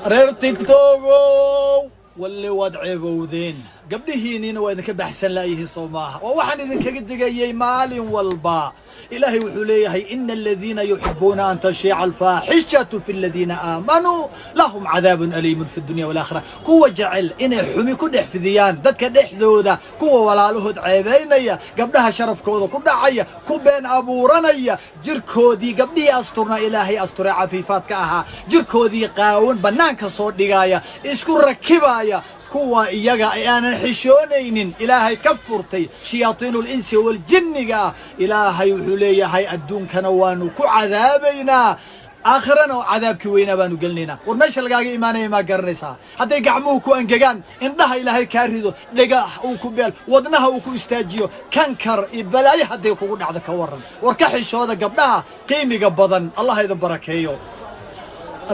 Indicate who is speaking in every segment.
Speaker 1: reer tiktokow walli waad ceebowdeen gabdhihiinina waa idinka baxsan laayihiin soo maaha oo waxaan idinkaga digayay maalin walba ilaahay wuxuu leeyahay ina aladiina yuxibuuna an tashiica alfaaxishatu fi aladiina aamanuu lahum cadaabun aliimun fi dunya walaakhira kuwa jecel inay xumi ku dhex fidiyaan dadka dhexdooda kuwa walaalahood ceebaynaya gabdhaha sharafkooda ku dhacaya ku been abuuranaya jirkoodii gabdhihii asturna ilaahay asture cafiifaadka ahaa jirkoodii qaawan bannaanka soo dhigaya isku rakibaya kuwa iyaga aanan xishoonaynin ilaahay ka furtay shayaatiinul insi wal jinniga ilaahay wuxuu leeyahay adduunkana waanu ku cadaabaynaa aakhirana cadaabkii weynaa baanu gelinaynaa war meesha lagaaga imaanaya ma garanaysaa hadday gacmuhu ku angegaan indhaha ilaahay kaa rido dhagax uu ku beel wadnaha uu ku istaajiyo kankar iyo balaayo hadday kugu dhacdo ka waran war ka xishooda gabdhaha qiimiga badan allah idin barakeeyo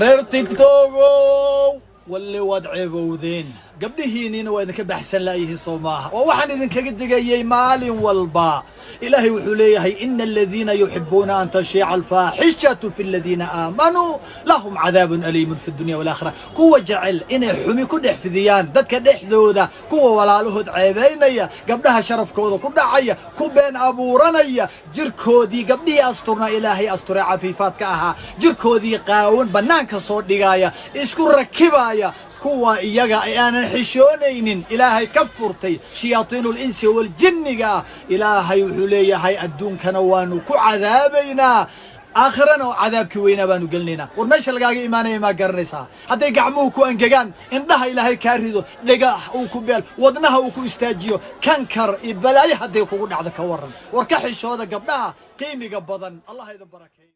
Speaker 1: reer tiktokow walli waad ceebowdeen gabdhihiinina waa idinka baxsan laayihiin soo maaha oo waxaan idinkaga digayay maalin walba ilaahay wuxuu leeyahay ina aladiina yuxibuuna an tashiica alfaaxishatu fi aladiina aamanuu lahum cadaabun aliimun fi dunya walaakhira kuwa jecel inay xumi ku dhex fidiyaan dadka dhexdooda kuwa walaalahood ceebaynaya gabdhaha sharafkooda ku dhacaya ku been abuuranaya jirkoodii gabdhihii asturna ilaahay asture cafiifaadka ahaa jirkoodii qaawan bannaanka soo dhigaya isku rakibaya kuwa iyaga aanan xishoonaynin ilaahay ka furtay shayaatiinul insi wal jinniga ilaahay wuxuu leeyahay adduunkana waanu ku cadaabaynaa aakhirana cadaabkii weynaa baanu gelinaynaa war meesha lagaaga imaanaya ma garanaysaa hadday gacmuhu ku angegaan indhaha ilaahay kaa rido dhagax uu ku beel wadnaha uu ku istaajiyo kankar iyo balaayo hadday kugu dhacdo ka waran war ka xishooda gabdhaha qiimiga badan allah idin barakeeyo